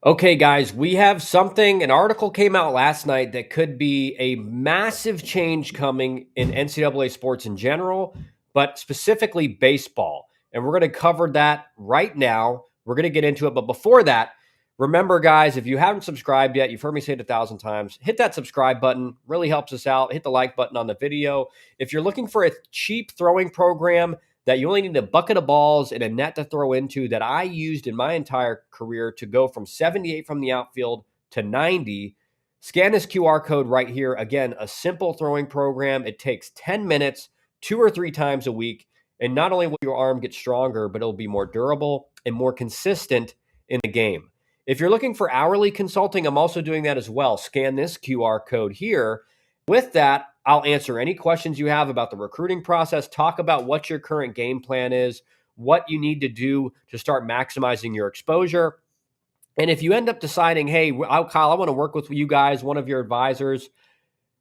Okay, guys, we have an article came out last night that could be a massive change coming in NCAA sports in general, but specifically baseball. And we're going to cover that right now. We're going to get into it. But before that, remember, guys, if you haven't subscribed yet, you've heard me say it 1,000 times, hit that subscribe button. Really helps us out. Hit the like button on the video. If you're looking for a cheap throwing program, that you only need a bucket of balls and a net to throw into that I used in my entire career to go from 78 from the outfield to 90. Scan this QR code right here. Again, a simple throwing program. It takes 10 minutes, 2 or 3 times a week. And not only will your arm get stronger, but it'll be more durable and more consistent in the game. If you're looking for hourly consulting, I'm also doing that as well. Scan this QR code here. With that, I'll answer any questions you have about the recruiting process, talk about what your current game plan is, what you need to do to start maximizing your exposure. And if you end up deciding, hey, Kyle, I want to work with you guys, one of your advisors,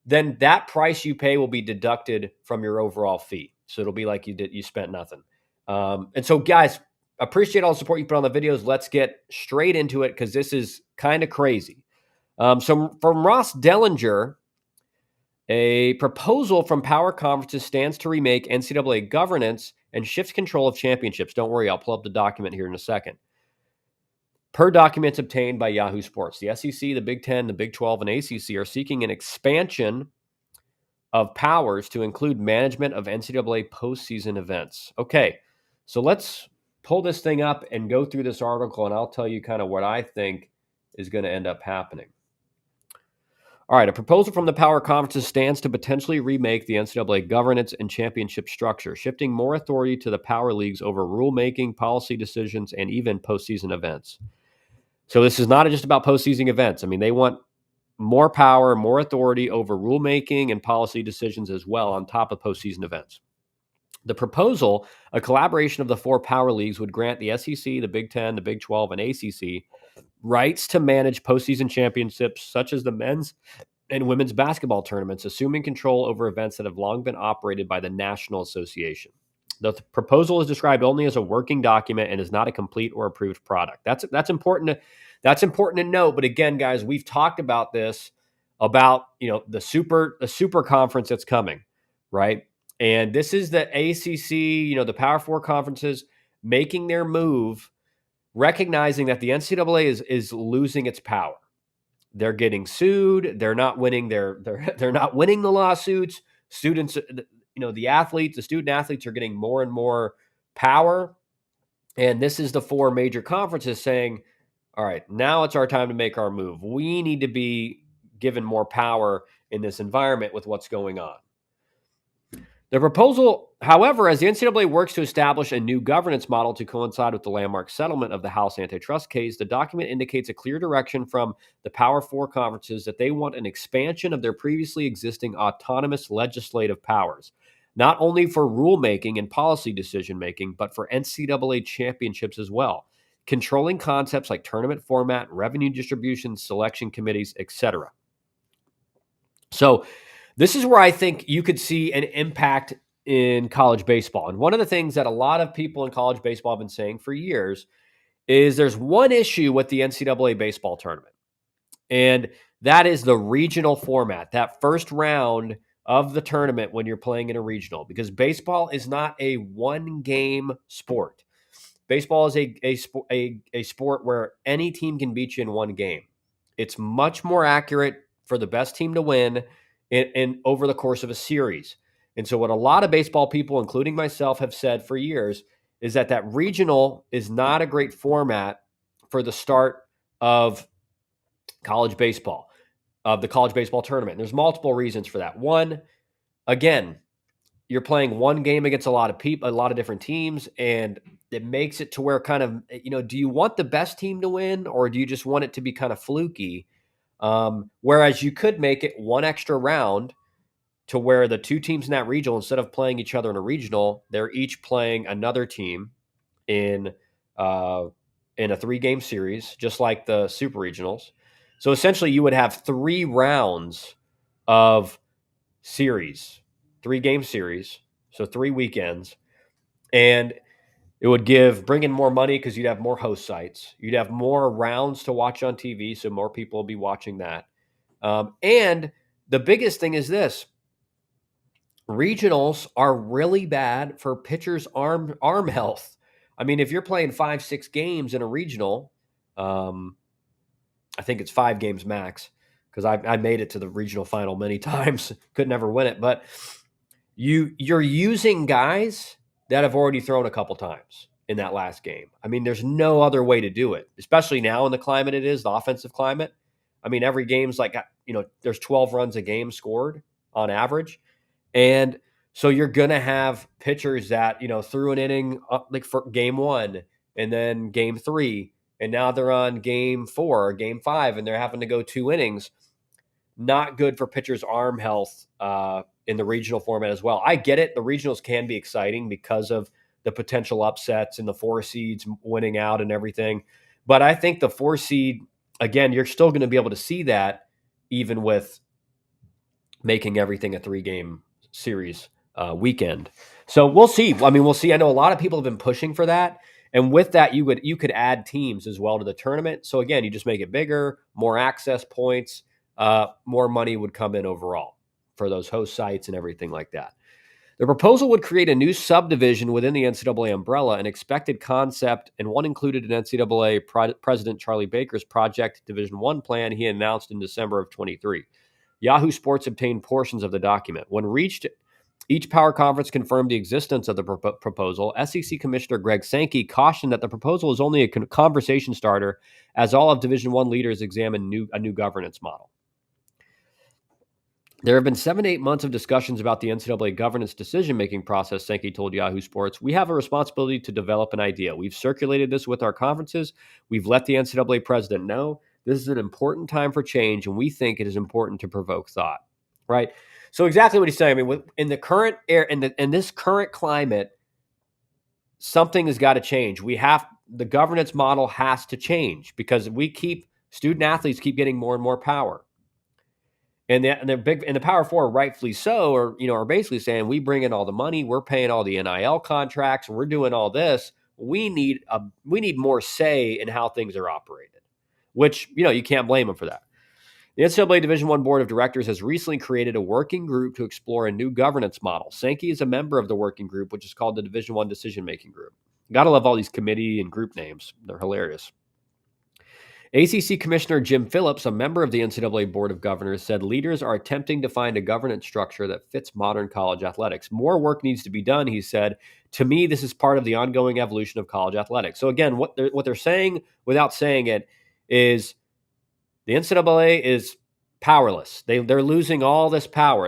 then that price you pay will be deducted from your overall fee. So it'll be like you spent nothing. And so, guys, appreciate all the support you put on the videos. Let's get straight into it because this is kind of crazy. So from Ross Dellinger, a proposal from power conferences stands to remake NCAA governance and shift control of championships. Don't worry, I'll pull up the document here in a second. Per documents obtained by Yahoo Sports, the SEC, the Big Ten, the Big 12, and ACC are seeking an expansion of powers to include management of NCAA postseason events. Okay, so let's pull this thing up and go through this article, and I'll tell you kind of what I think is going to end up happening. All right, a proposal from the power conferences stands to potentially remake the NCAA governance and championship structure, shifting more authority to the power leagues over rulemaking, policy decisions, and even postseason events. So this is not just about postseason events. I mean, they want more power, more authority over rulemaking and policy decisions as well on top of postseason events. The proposal, a collaboration of the 4 power leagues, would grant the SEC, the Big Ten, the Big 12, and ACC rights to manage postseason championships such as the men's and women's basketball tournaments, assuming control over events that have long been operated by the National Association. The proposal is described only as a working document and is not a complete or approved product. That's important. That's important to note. But again, guys, we've talked about this about the super conference that's coming, right? And this is the ACC, the Power Four conferences making their move, recognizing that the NCAA is losing its power. They're getting sued. They're not winning they're not winning the lawsuits. Students, the student athletes are getting more and more power. And this is the 4 major conferences saying, all right, now it's our time to make our move. We need to be given more power in this environment with what's going on. The proposal, however, as the NCAA works to establish a new governance model to coincide with the landmark settlement of the House antitrust case, the document indicates a clear direction from the Power Four conferences that they want an expansion of their previously existing autonomous legislative powers, not only for rulemaking and policy decision-making, but for NCAA championships as well, controlling concepts like tournament format, revenue distribution, selection committees, etc. So, this is where I think you could see an impact in college baseball. And one of the things that a lot of people in college baseball have been saying for years is there's one issue with the NCAA baseball tournament, and that is the regional format, that first round of the tournament when you're playing in a regional, because baseball is not a one-game sport. Baseball is a sport where any team can beat you in one game. It's much more accurate for the best team to win in over the course of a series. And so what a lot of baseball people, including myself, have said for years is that regional is not a great format for the start of college baseball, of the college baseball tournament. And there's multiple reasons for that. One, again, you're playing one game against a lot of people, a lot of different teams, and it makes it to where kind of, do you want the best team to win, or do you just want it to be kind of fluky? Whereas you could make it one extra round to where the 2 teams in that regional, instead of playing each other in a regional, they're each playing another team in a 3-game series, just like the super regionals. So essentially you would have 3 rounds of series, 3-game series, so 3 weekends. And It would bring in more money because you'd have more host sites. You'd have more rounds to watch on TV, so more people will be watching that. And the biggest thing is this: regionals are really bad for pitchers' arm health. I mean, if you're playing 5-6 games in a regional, I think it's 5 games max because I made it to the regional final many times, could never win it. But you're using guys that have already thrown a couple times in that last game. I mean, there's no other way to do it, especially now in the climate it is, the offensive climate. I mean, every game's like, there's 12 runs a game scored on average. And so you're going to have pitchers that, threw an inning like for game 1 and then game 3, and now they're on game 4 or game 5 and they're having to go 2 innings. Not good for pitchers' arm health in the regional format as well. I get it. The regionals can be exciting because of the potential upsets and the 4 seeds winning out and everything. But I think the 4 seed, again, you're still going to be able to see that even with making everything a 3-game series weekend. So we'll see. I mean, we'll see. I know a lot of people have been pushing for that. And with that, you could add teams as well to the tournament. So again, you just make it bigger, more access points, more money would come in overall for those host sites and everything like that. The proposal would create a new subdivision within the NCAA umbrella, an expected concept, and one included in NCAA President Charlie Baker's Project Division I plan he announced in December of 23. Yahoo Sports obtained portions of the document. When reached, each power conference confirmed the existence of the proposal. SEC Commissioner Greg Sankey cautioned that the proposal is only a conversation starter, as all of Division I leaders examine a new governance model. There have been 7 to 8 months of discussions about the NCAA governance decision-making process, Sankey told Yahoo Sports. We have a responsibility to develop an idea. We've circulated this with our conferences. We've let the NCAA president know this is an important time for change, and we think it is important to provoke thought. Right? So exactly what he's saying. I mean, in the current in this current climate, something has got to change. The governance model has to change because student athletes keep getting more and more power. And the Power Four, rightfully so, are basically saying we bring in all the money, we're paying all the NIL contracts, we're doing all this. We need more say in how things are operated, which you can't blame them for that. The NCAA Division I Board of Directors has recently created a working group to explore a new governance model. Sankey is a member of the working group, which is called the Division I Decision Making Group. Gotta love all these committee and group names; they're hilarious. ACC Commissioner Jim Phillips, a member of the NCAA Board of Governors, said leaders are attempting to find a governance structure that fits modern college athletics. More work needs to be done, he said. To me, this is part of the ongoing evolution of college athletics. So again, what they're saying without saying it is the NCAA is powerless. They're losing all this power.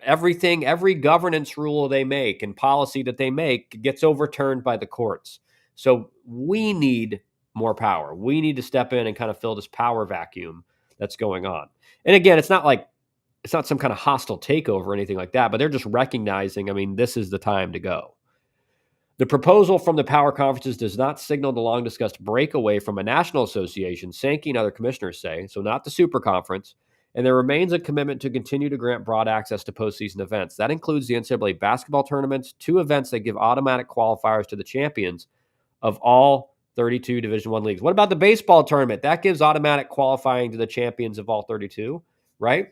Every governance rule they make and policy that they make gets overturned by the courts. So we need more power. We need to step in and kind of fill this power vacuum that's going on. And again, it's not some kind of hostile takeover or anything like that, but they're just recognizing, I mean, this is the time to go. The proposal from the power conferences does not signal the long discussed breakaway from a national association, Sankey and other commissioners say, so not the super conference. And there remains a commitment to continue to grant broad access to postseason events. That includes the NCAA basketball tournaments, 2 events that give automatic qualifiers to the champions of all 32 Division I leagues. What about the baseball tournament? That gives automatic qualifying to the champions of all 32, right?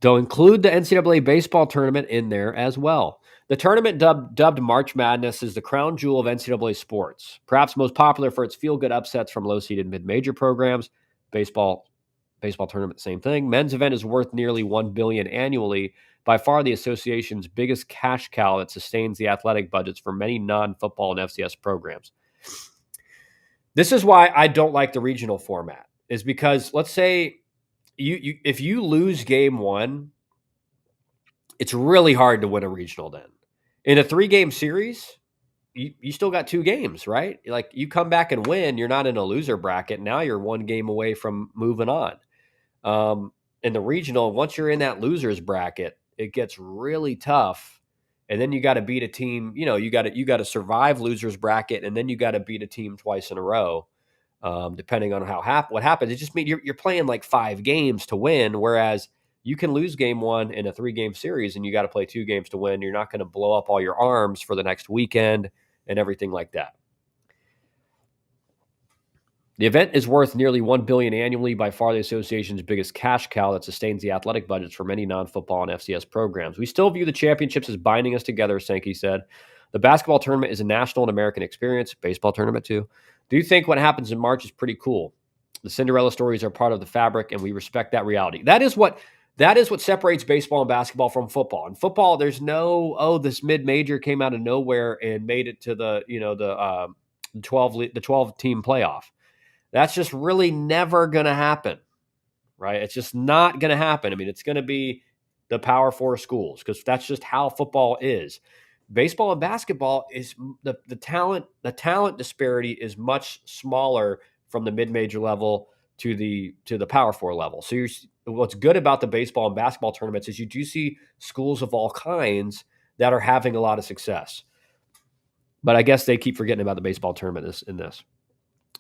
They'll include the NCAA baseball tournament in there as well. The tournament dubbed March Madness is the crown jewel of NCAA sports, perhaps most popular for its feel-good upsets from low-seeded mid-major programs. Baseball tournament, same thing. Men's event is worth nearly $1 billion annually, by far the association's biggest cash cow that sustains the athletic budgets for many non-football and FCS programs. This is why I don't like the regional format, is because let's say if you lose game 1, it's really hard to win a regional then. In a 3-game series, you still got 2 games, right? Like you come back and win, you're not in a loser bracket. Now you're 1 game away from moving on. In the regional, once you're in that losers bracket, it gets really tough. And then you got to beat a team, you got to survive losers bracket, and then you got to beat a team twice in a row. Depending on what happens. It just means you're playing like 5 games to win, whereas you can lose game 1 in a 3-game series and you got to play 2 games to win. You're not going to blow up all your arms for the next weekend and everything like that. The event is worth nearly $1 billion annually, by far the association's biggest cash cow that sustains the athletic budgets for many non-football and FCS programs. We still view the championships as binding us together, Sankey said. The basketball tournament is a national and American experience. Baseball tournament too. Do you think what happens in March is pretty cool? The Cinderella stories are part of the fabric, and we respect that reality. That is what separates baseball and basketball from football. In football, there's no, this mid-major came out of nowhere and made it to the 12 team playoff. That's just really never going to happen, right? It's just not going to happen. I mean, it's going to be the Power Four schools, because that's just how football is. Baseball and basketball is the talent disparity is much smaller from the mid-major level to the Power Four level. So what's good about the baseball and basketball tournaments is you do see schools of all kinds that are having a lot of success. But I guess they keep forgetting about the baseball tournament in this.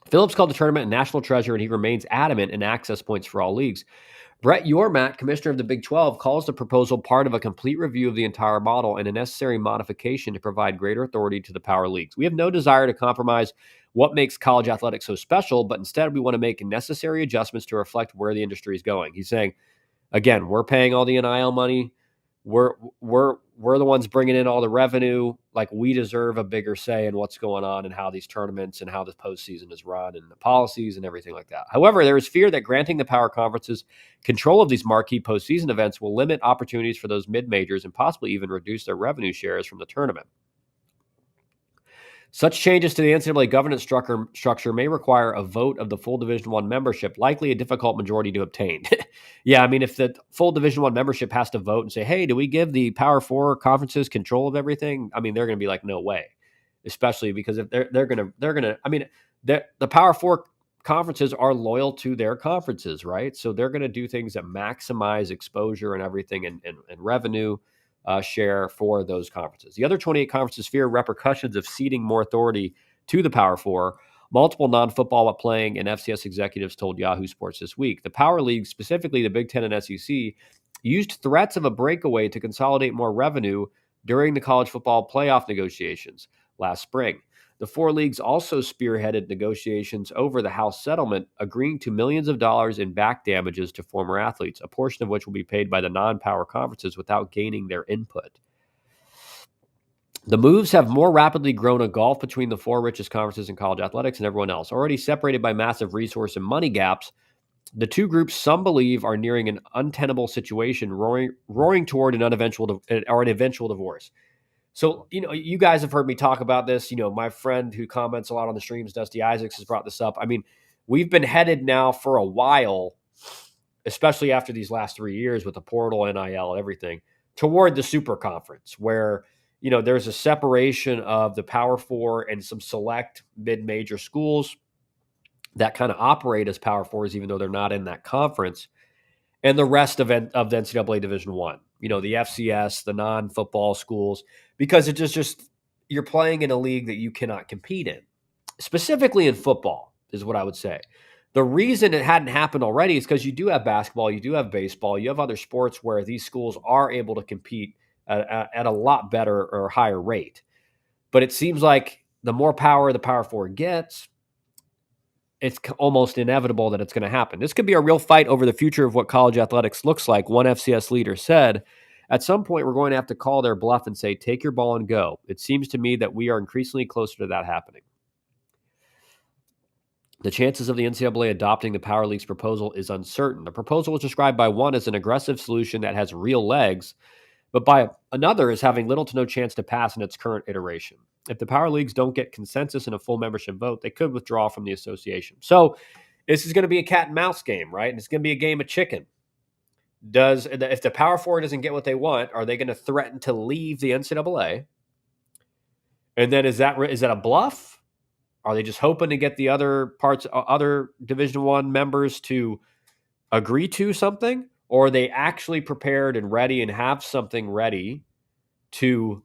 Phillips called the tournament a national treasure, and he remains adamant in access points for all leagues. Brett Yormark, commissioner of the Big 12, calls the proposal part of a complete review of the entire model and a necessary modification to provide greater authority to the power leagues. We have no desire to compromise what makes college athletics so special, but instead we want to make necessary adjustments to reflect where the industry is going. He's saying, again, we're paying all the NIL money. We're the ones bringing in all the revenue. Like, we deserve a bigger say in what's going on and how these tournaments and how the postseason is run and the policies and everything like that. However, there is fear that granting the power conferences control of these marquee postseason events will limit opportunities for those mid-majors and possibly even reduce their revenue shares from the tournament. Such changes to the NCAA governance structure may require a vote of the full Division I membership, likely a difficult majority to obtain. Yeah, I mean, if the full Division I membership has to vote and say, hey, do we give the Power Four conferences control of everything? I mean, they're going to be like, no way. Especially because if they're going to, I mean, the Power Four conferences are loyal to their conferences, right? So they're going to do things that maximize exposure and everything and revenue share for those conferences. The other 28 conferences fear repercussions of ceding more authority to the Power Four. Multiple non-football playing and FCS executives told Yahoo Sports this week. The Power League, specifically the Big Ten and SEC, used threats of a breakaway to consolidate more revenue during the college football playoff negotiations last spring. The four leagues also spearheaded negotiations over the House settlement, agreeing to millions of dollars in back damages to former athletes, a portion of which will be paid by the non-power conferences without gaining their input. The moves have more rapidly grown a gulf between the four richest conferences in college athletics and everyone else. Already separated by massive resource and money gaps, the two groups, some believe, are nearing an untenable situation, roaring toward an eventual divorce. So, you guys have heard me talk about this. My friend who comments a lot on the streams, Dusty Isaacs, has brought this up. I mean, we've been headed now for a while, especially after these last 3 years with the portal, NIL, and everything, toward the super conference where, there's a separation of the Power Four and some select mid-major schools that kind of operate as Power Fours, even though they're not in that conference, and the rest of the NCAA Division I. The FCS, the non-football schools, because it's just you're playing in a league that you cannot compete in. Specifically in football is what I would say. The reason it hadn't happened already is because you do have basketball, you do have baseball, you have other sports where these schools are able to compete at a lot better or higher rate. But it seems like the more power the Power Four gets, it's almost inevitable that it's going to happen. This could be a real fight over the future of what college athletics looks like. One FCS leader said, at some point, we're going to have to call their bluff and say, take your ball and go. It seems to me that we are increasingly closer to that happening. The chances of the NCAA adopting the Power League's proposal is uncertain. The proposal was described by one as an aggressive solution that has real legs, but by another as having little to no chance to pass in its current iteration. If the Power Leagues don't get consensus in a full membership vote, they could withdraw from the association. So this is going to be a cat and mouse game, right? And it's going to be a game of chicken. If the Power Four doesn't get what they want, are they going to threaten to leave the NCAA? And then is that a bluff? Are they just hoping to get the other Division I members to agree to something? Or are they actually prepared and ready and have something ready to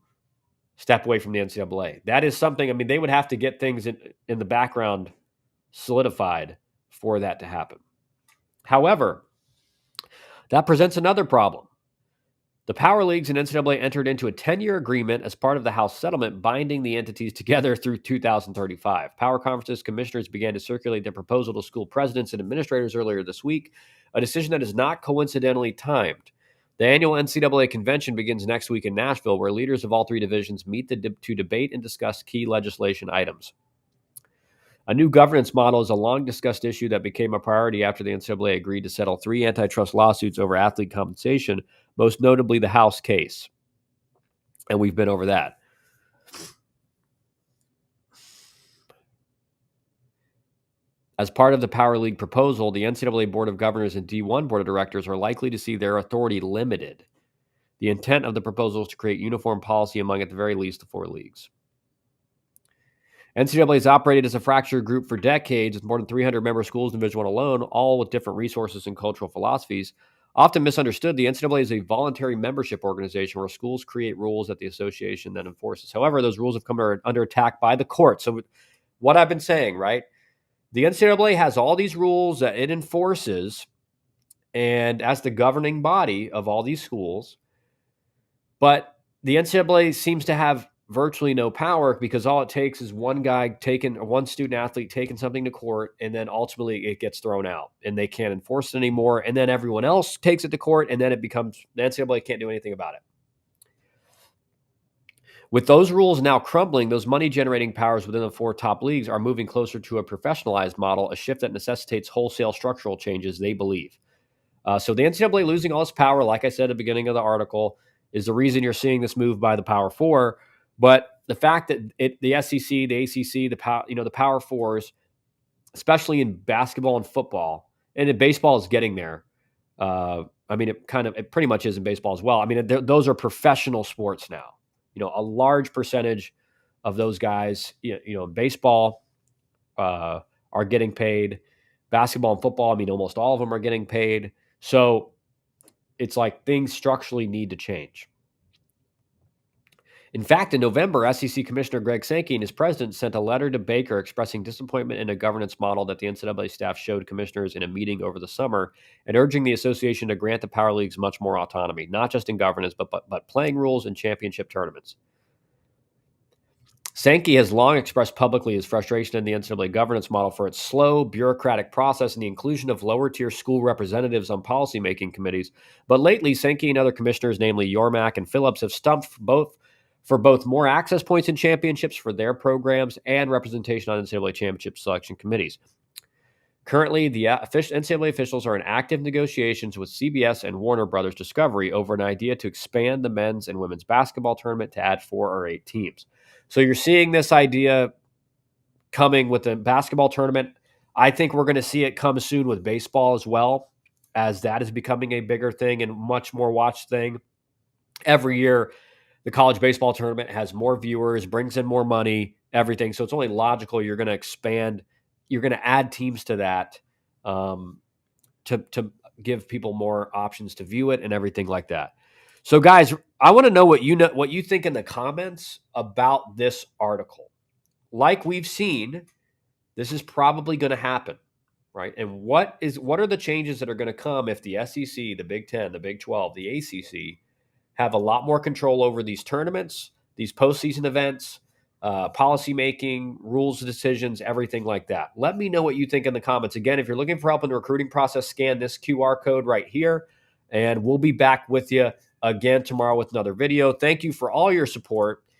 step away from the NCAA? That is something, I mean, they would have to get things in the background solidified for that to happen. However, that presents another problem. The Power Leagues and NCAA entered into a 10-year agreement as part of the House settlement, binding the entities together through 2035. Power Conference's commissioners began to circulate their proposal to school presidents and administrators earlier this week, a decision that is not coincidentally timed. The annual NCAA convention begins next week in Nashville, where leaders of all three divisions meet to debate and discuss key legislation items. A new governance model is a long-discussed issue that became a priority after the NCAA agreed to settle 3 antitrust lawsuits over athlete compensation, most notably the House case. And we've been over that. As part of the Power League proposal, the NCAA Board of Governors and D1 Board of Directors are likely to see their authority limited. The intent of the proposal is to create uniform policy among, at the very least, the 4 leagues. NCAA has operated as a fractured group for decades, with more than 300 member schools in Division I alone, all with different resources and cultural philosophies. Often misunderstood, the NCAA is a voluntary membership organization where schools create rules that the association then enforces. However, those rules have come under attack by the court. So what I've been saying, right? The NCAA has all these rules that it enforces, and as the governing body of all these schools, but the NCAA seems to have virtually no power because all it takes is one student athlete taking something to court, and then ultimately it gets thrown out and they can't enforce it anymore. And then everyone else takes it to court, and then it becomes the NCAA can't do anything about it. With those rules now crumbling, those money-generating powers within the 4 top leagues are moving closer to a professionalized model, a shift that necessitates wholesale structural changes, they believe. So the NCAA losing all its power, like I said at the beginning of the article, is the reason you're seeing this move by the Power 4. But the fact that the SEC, the ACC, the Power 4s, especially in basketball and football, and in baseball is getting there. It pretty much is in baseball as well. I mean, those are professional sports now. A large percentage of those guys, baseball are getting paid. Basketball and football, almost all of them are getting paid. So it's like things structurally need to change. In fact, in November, SEC Commissioner Greg Sankey and his president sent a letter to Baker expressing disappointment in a governance model that the NCAA staff showed commissioners in a meeting over the summer, and urging the association to grant the Power Leagues much more autonomy, not just in governance, but playing rules and championship tournaments. Sankey has long expressed publicly his frustration in the NCAA governance model for its slow, bureaucratic process and the inclusion of lower-tier school representatives on policymaking committees. But lately, Sankey and other commissioners, namely Yormack and Phillips, have stumped for both more access points in championships for their programs and representation on NCAA championship selection committees. Currently, the NCAA officials are in active negotiations with CBS and Warner Brothers Discovery over an idea to expand the men's and women's basketball tournament to add 4 or 8 teams. So you're seeing this idea coming with the basketball tournament. I think we're going to see it come soon with baseball as well, as that is becoming a bigger thing and much more watched thing. Every year, the college baseball tournament has more viewers, brings in more money, everything. So it's only logical you're going to expand. You're going to add teams to that to give people more options to view it and everything like that. So, guys, I want to know what you think in the comments about this article. Like we've seen, this is probably going to happen, right? And what are the changes that are going to come if the SEC, the Big 10, the Big 12, the ACC have a lot more control over these tournaments, these postseason events, policymaking, rules, decisions, everything like that? Let me know what you think in the comments. Again, if you're looking for help in the recruiting process, scan this QR code right here, and we'll be back with you again tomorrow with another video. Thank you for all your support.